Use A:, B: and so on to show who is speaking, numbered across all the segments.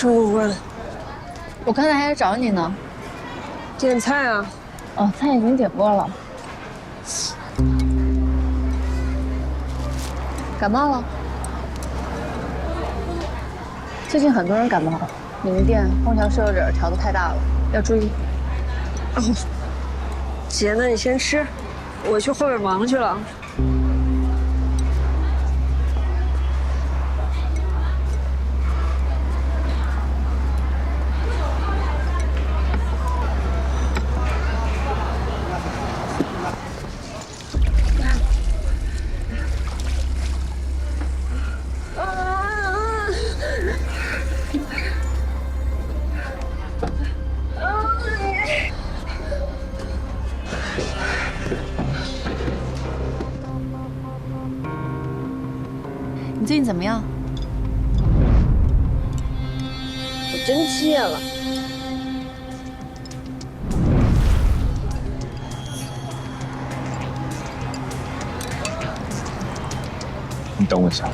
A: 主任，
B: 我刚才还在找你呢。
A: 点菜啊？
B: 哦，菜已经点过了。感冒了？最近很多人感冒，你们店空调设置调得太大了，要注意。
A: 哦，姐，那你先吃，我去后边忙去了。
B: 你最近怎么样？
A: 我真戒了。
C: 你等我一下。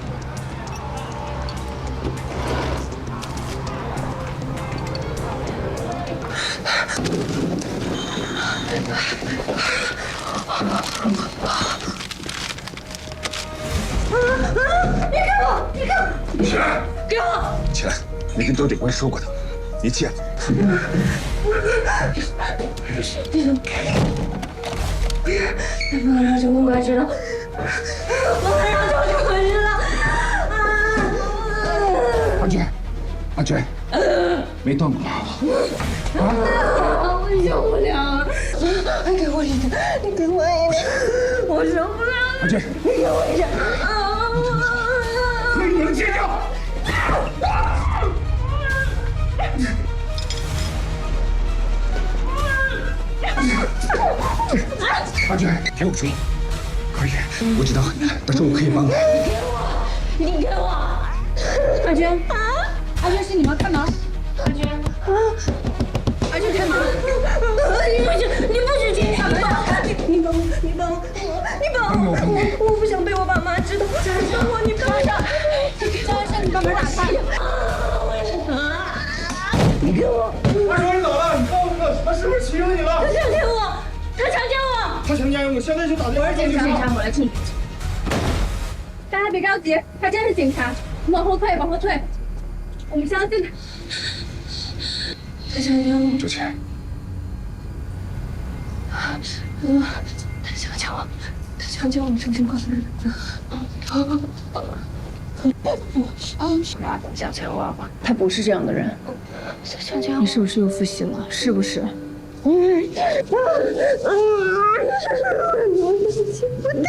A: 你看我！给我！
C: 起来！你跟周警官说过的，你戒了。
A: 不能让周警官知道，不能让周警官知道。
C: 阿娟，阿娟，没断过吗？
A: 我受不了！给我一点，你给我一点，我受不了！
C: 阿娟，
A: 你给我一点！
C: 你能戒掉！阿娟，听我说，可以，我知道很难，但是我可以帮你。
A: 你给我！
D: 阿娟啊！阿娟是你们干嘛？阿娟啊！阿娟干嘛？
A: 你不许进他们！你帮我！你帮我！你帮我！我不想被我爸妈知道！张生我，你帮我！
D: 张生，你把门打开！
A: 你给我！
E: 阿爽，你咋了？你告诉我，他是不是欺负你了？
A: 他强奸我！他强奸我！
E: 他强奸我，现在就打电话
D: 警察，我来处理。大家别着急，他真是警察。往后退，往后退。我们相信他。
A: 他强奸我！
C: 周倩，
A: 他强奸我！他强奸我！周警官！
B: 想强我？他不是这样的人。
A: 他强奸我！
B: 你是不是又复习了？是不是？
A: 我听不到。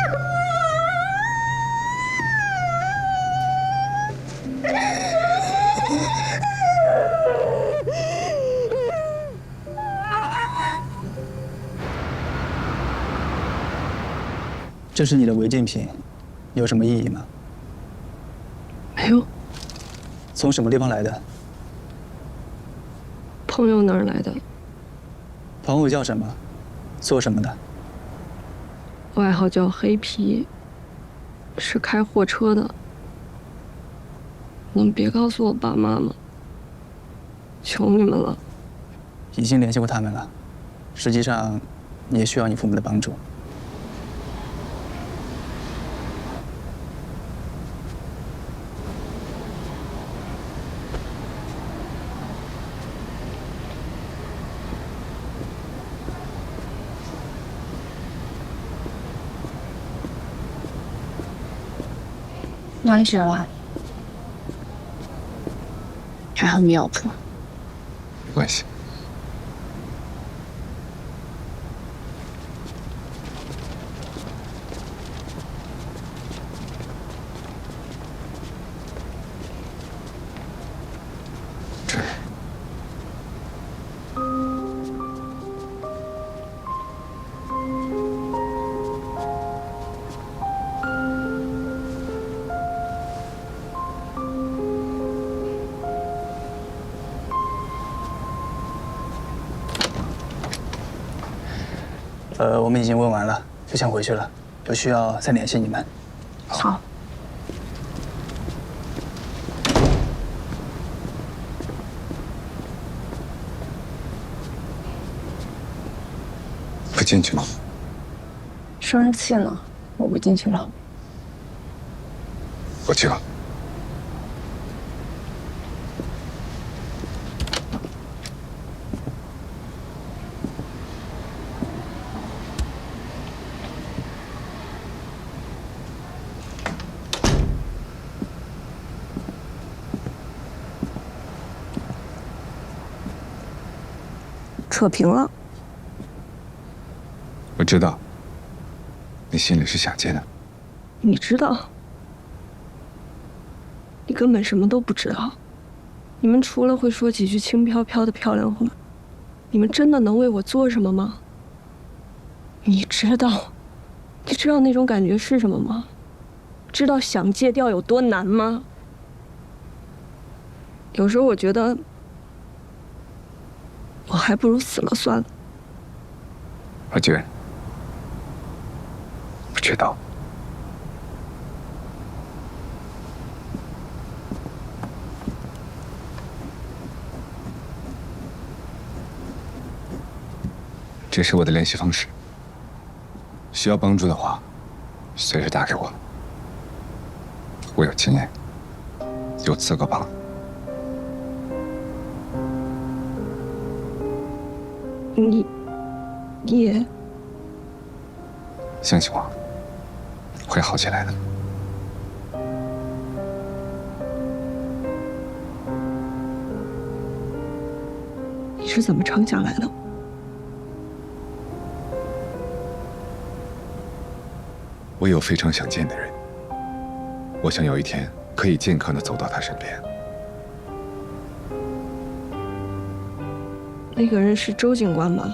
F: 这是你的违禁品，有什么意义吗？
G: 没有。
F: 从什么地方来的？
G: 朋友那儿来的。
F: 朋友叫什么？做什么的？
G: 外号叫黑皮，是开货车的。你们别告诉我爸妈吗？求你们了。
F: 已经联系过他们了，实际上也需要你父母的帮助。
B: 哪里学了？还很妙不？
C: 没关系。
F: 我们已经问完了，就想回去了，有需要再联系你们。
B: 好。
C: 进去吗？
B: 生日气呢，我不进去了。
C: 我去了。
A: 扯平了。
C: 我知道，你心里是想接的。
A: 你知道？你根本什么都不知道。你们除了会说几句轻飘飘的漂亮话，你们真的能为我做什么吗？你知道那种感觉是什么吗？知道想戒掉有多难吗？有时候我觉得，我还不如死了算了。
C: 阿娟，我知道。这是我的联系方式，需要帮助的话，随时打给我。我有经验，有资格帮。
A: 你也
C: 相信我，会好起来的。
A: 你是怎么撑下来的？
C: 我有非常想见的人，我想有一天可以健康的走到他身边。
A: 那个人是周警官吗？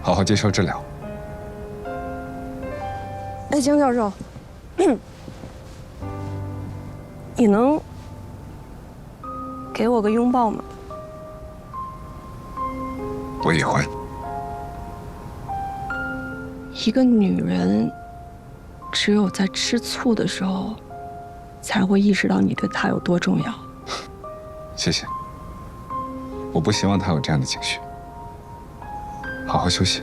C: 好好接受治疗。
A: 哎，江教授，你能给我个拥抱吗？
C: 我也会。
A: 一个女人，只有在吃醋的时候，才会意识到你对她有多重要。
C: 谢谢。我不希望他有这样的情绪。好好休息。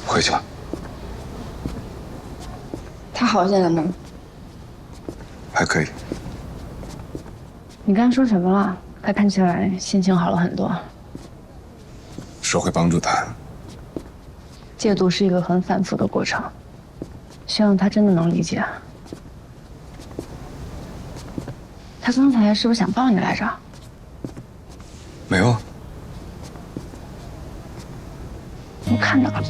C: 回去了。
B: 他好些了吗？
C: 还可以。
B: 你刚刚说什么了？他看起来心情好了很多。
C: 说会帮助他。
B: 戒毒是一个很反复的过程，希望他真的能理解。他刚才是不是想抱你来着？
C: 没有。
B: 我看到了。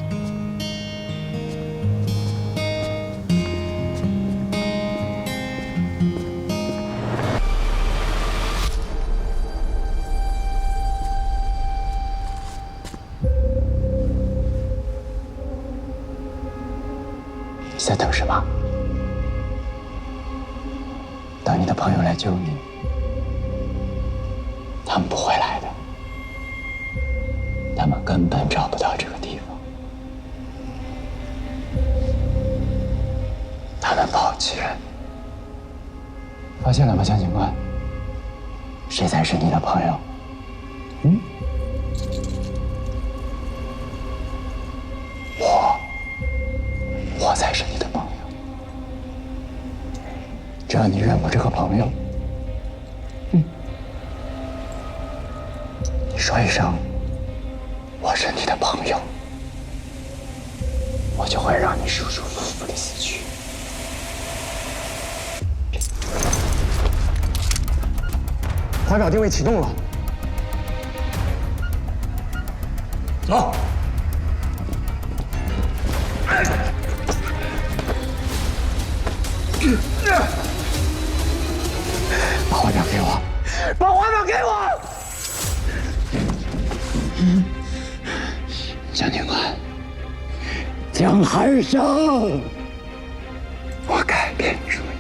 F: 你在等什么？等你的朋友来救你。他们不会来的，他们根本找不到这个地方。他们抛弃了你，发现了吗，江警官？谁才是你的朋友？我才是你的朋友。只要你认我这个朋友，你说一声我是你的朋友，我就会让你舒舒服服的死去。
E: 怀表定位启动了，
C: 走。
F: 把怀表给我，
E: 把怀表给我！
F: 江警官，江寒生，我改变主意，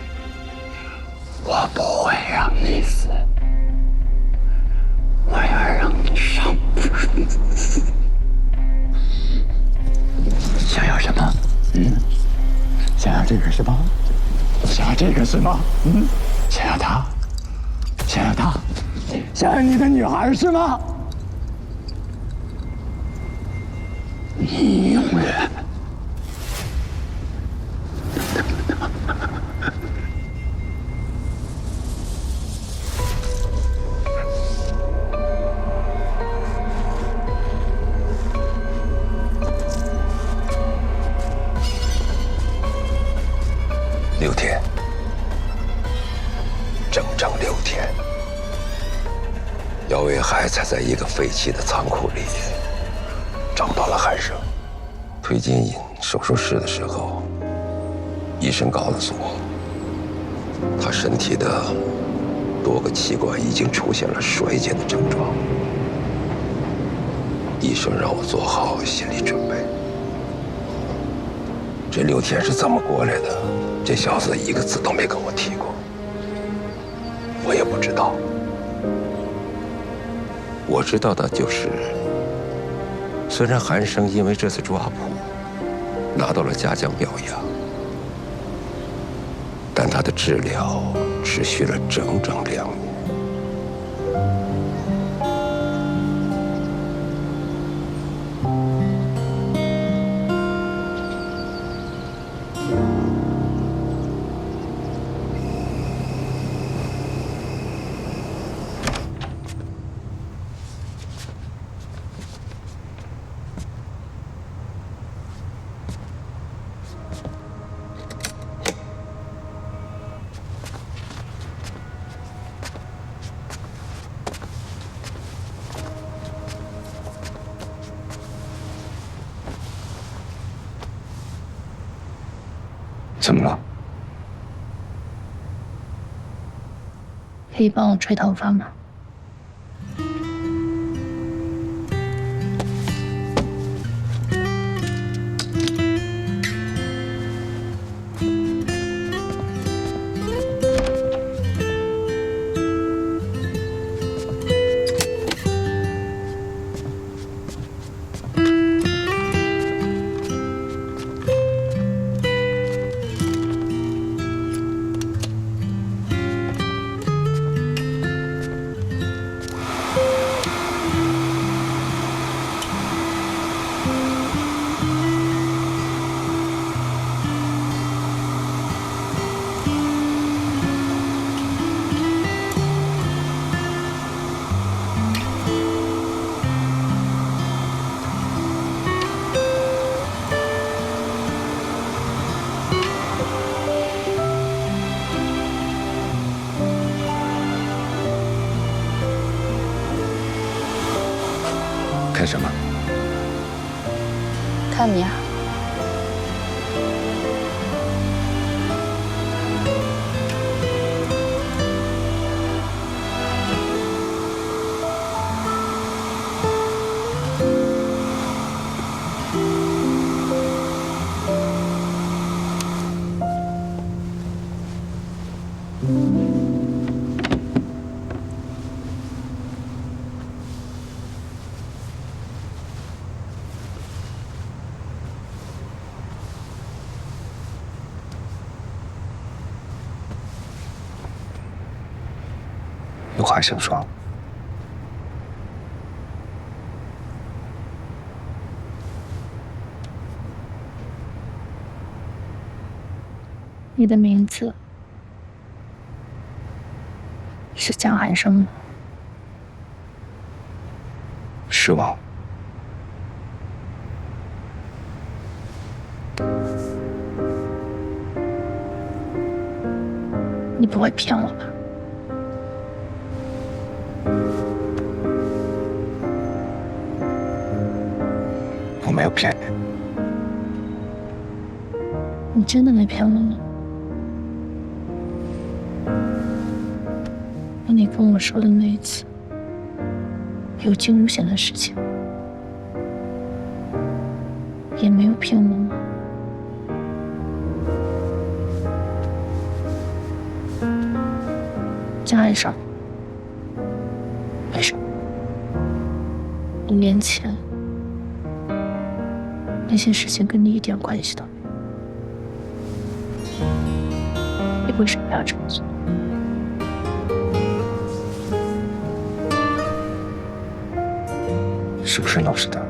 F: 我不会让你死，我我要让你上。想要什么？想要这个是吗？想要这个是吗？想要他？想要他？想要你的女孩是吗？你永远。
H: 6天，整整6天，姚伟海才在一个废弃的仓库里找到了韩生。推进手术室的时候，医生告诉我，他身体的多个器官已经出现了衰减的症状。医生让我做好心理准备。这6天是怎么过来的？这小子一个字都没跟我提过，我也不知道。我知道的就是，虽然韩生因为这次抓捕拿到了嘉奖表扬，但他的治疗持续了整整2年。
C: 怎么了？
B: 可以帮我吹头发吗？
C: 看什么？
B: 看你啊。
C: 有话想说。
B: 你的名字是江寒生吗？
C: 失望。
B: 你不会骗我吧？
C: 我没有骗你。
B: 你真的没骗我吗？你跟我说的那一次有惊无险的事情，也没有骗我吗？江寒生，为什么？ 5年前那些事情跟你一点关系都没有，你为什么要这么做？
C: 是不是老实的？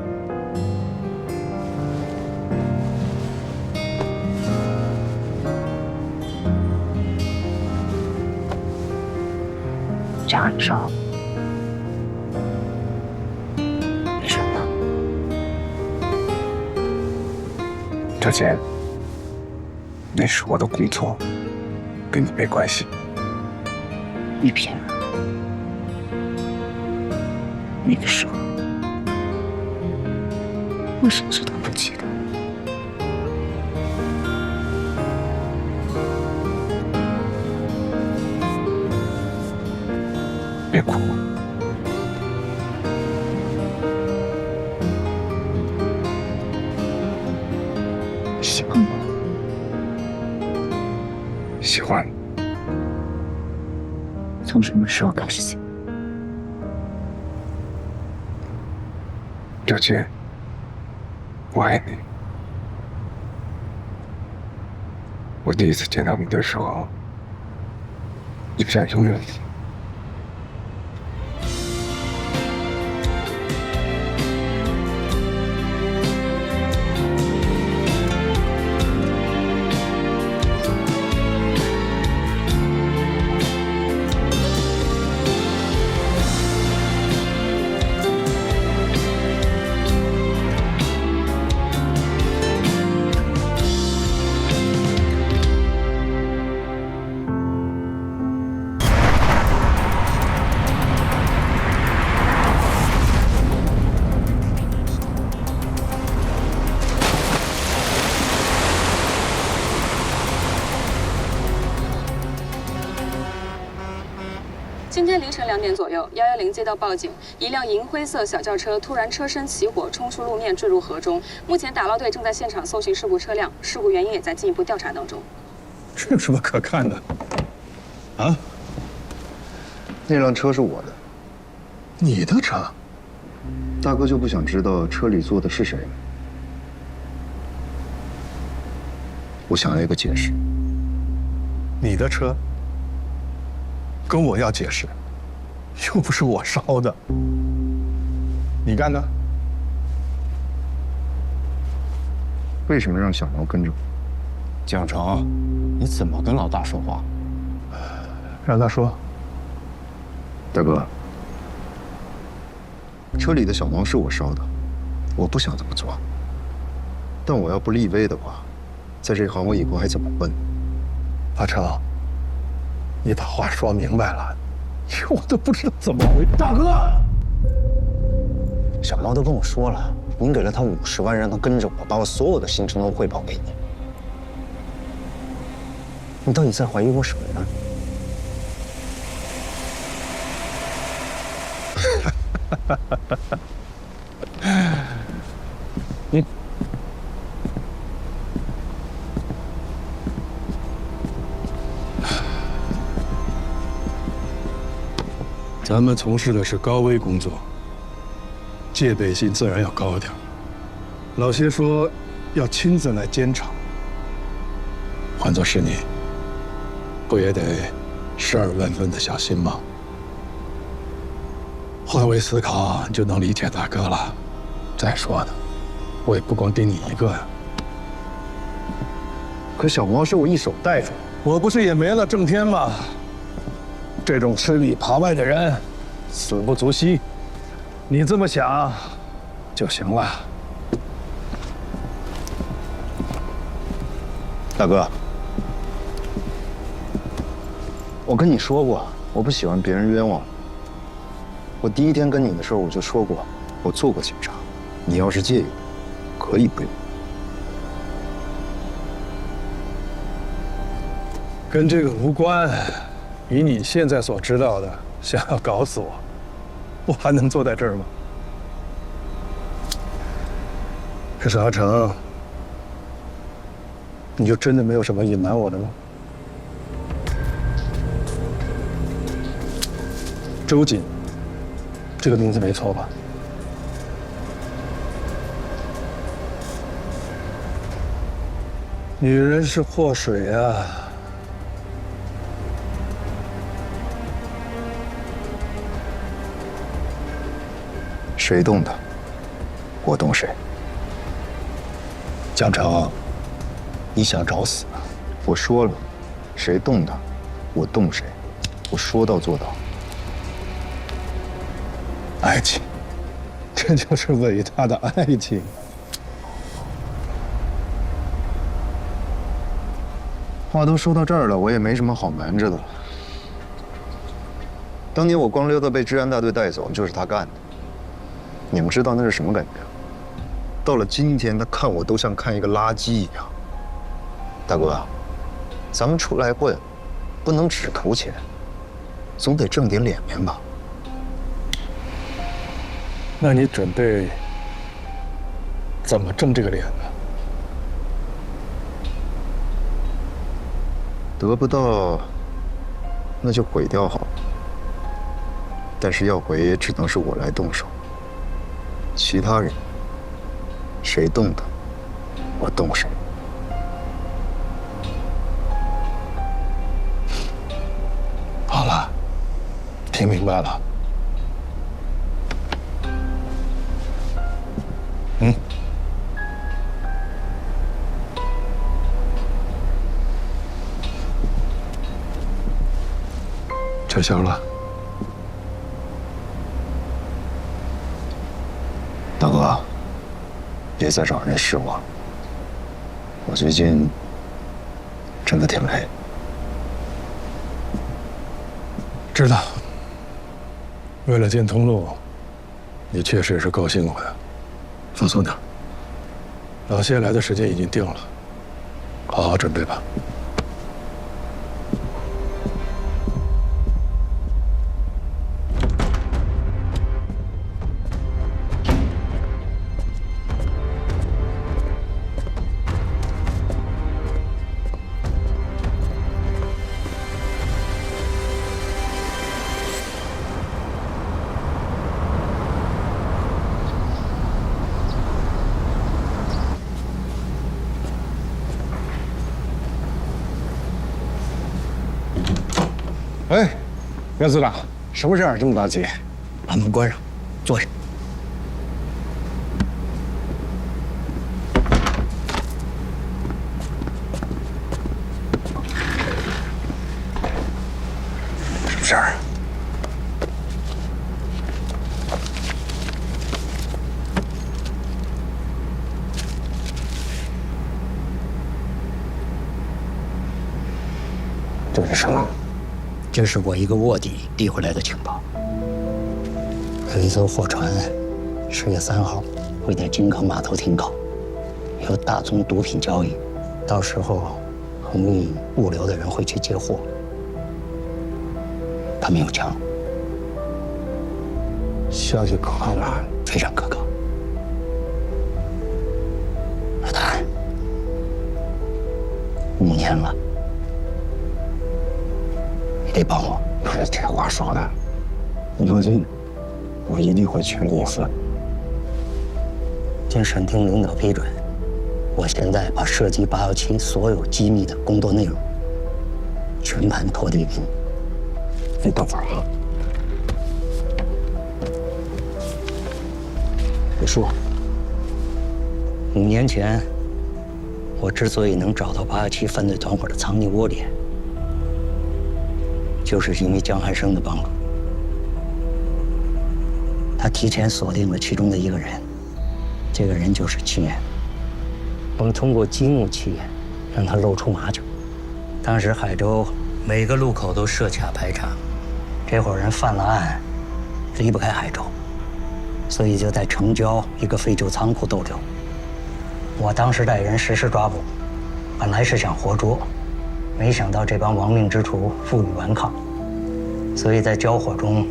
B: 这样说，为什么？
C: 周姐，那是我的工作，跟你没关系。
B: 你骗人！那个时候，我甚至都不记得。
C: 别哭。喜欢吗？喜欢。
B: 从什么时候开始喜欢？
C: 周姐，我爱你。我第一次见到你的时候，就像永远。
I: 今天凌晨2点左右，110接到报警，一辆银灰色小轿车突然车身起火，冲出路面坠入河中。目前打捞队正在现场搜寻事故车辆，事故原因也在进一步调查当中。
J: 这有什么可看的？啊？
K: 那辆车是我的，
J: 你的车？
K: 大哥就不想知道车里坐的是谁吗？我想要一个解释。
J: 你的车？跟我要解释，又不是我烧的，你干的？
K: 为什么让小毛跟着我？
F: 蒋成，你怎么跟老大说话？
J: 让他说。
K: 大哥，车里的小毛是我烧的，我不想这么做。但我要不立威的话，在这行我以后还怎么混？
J: 阿成，你把话说明白了，我都不知道怎么回事。大哥，
F: 小毛都跟我说了，您给了他50万，让他跟着我，把我所有的行程都汇报给你。你到底在怀疑我什么呢？你。
J: 咱们从事的是高危工作，戒备心自然要高点。老谢说要亲自来监场，换作是你，不也得12万分的小心吗？换位思考，你就能理解大哥了。再说呢，我也不光盯你一个呀。
K: 可小毛是我一手带出来，
J: 我不是也没了正天吗？这种吃里扒外的人，死不足惜。你这么想就行了。
K: 大哥，我跟你说过，我不喜欢别人冤枉。我第一天跟你的时候我就说过，我做过警察，你要是介意，可以不用。
J: 跟这个无关。以你现在所知道的，想要搞死我，我还能坐在这儿吗？可是阿成，你就真的没有什么隐瞒我的吗？周瑾，这个名字没错吧？女人是祸水啊！
K: 谁动的，我动谁。
J: 江城，你想找死？
K: 我说了，谁动的，我动谁。我说到做到。
J: 爱情，这就是伟大的爱情。
K: 话都说到这儿了，我也没什么好瞒着的了。当年我光溜达被治安大队带走，就是他干的。你们知道那是什么感觉？到了今天，他看我都像看一个垃圾一样。大哥，咱们出来混，不能只图钱，总得挣点脸面吧？
J: 那你准备怎么挣这个脸呢？
K: 得不到，那就毁掉好了。但是要毁，也只能是我来动手。其他人，谁动的，我动谁。
J: 好了，听明白了。撤销了。
K: 大哥，别再让人失望了。我最近真的挺累。
J: 知道。为了建通路，你确实是高兴了。放松点。老谢来的时间已经定了，好好准备吧。
E: 哎，袁组长，什么事儿这么着急？
F: 把门关上，坐下。
E: 什么事儿？这是什么？
F: 这是我一个卧底递回来的情报。有一艘货船，10月3号会在金港码头停靠，有大宗毒品交易，到时候航运物流的人会去接货。他们有枪，
E: 消息可靠吗？
F: 非常可靠。老谭，5年了。得帮我。
E: 不是这话说的，你放心，我一定会全力以赴。
F: 经审厅领导批准，我现在把涉及817所有机密的工作内容全盘托底给你。
E: 你等会儿啊，你说
F: 5年前，我之所以能找到817犯罪团伙的藏匿窝点，就是因为江汉生的帮助。他提前锁定了其中的一个人，这个人就是戚岩。我们通过激怒戚岩，让他露出马脚。当时海州每个路口都设卡排查，这伙人犯了案，离不开海州，所以就在城郊一个废旧仓库逗留。我当时带人实施抓捕，本来是想活捉，没想到这帮亡命之徒负隅顽抗，所以在交火中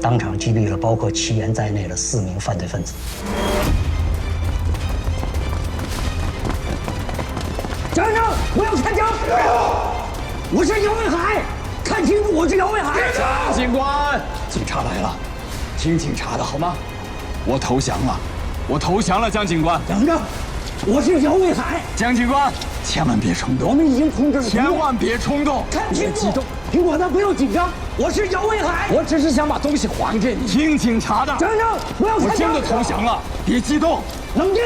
F: 当场击毙了包括戚岩在内的4名犯罪分子。
E: 站住！不要开枪！我是姚卫海，看清楚，我是姚卫海。
F: 张警官，警察来了，听警察的好吗？
L: 我投降了，我投降了，江警官。
E: 等着，我是姚卫海。
L: 江警官，
E: 千万别冲动，我们已经控制了。千万别冲动，看清楚，激动，听我的，不要紧张。我是姚卫海，我只是想把东西还给你。听警察的，等等，不要！我真的投降了，别激动，冷静。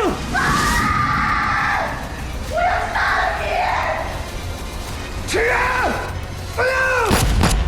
E: 我要杀了你！吃人！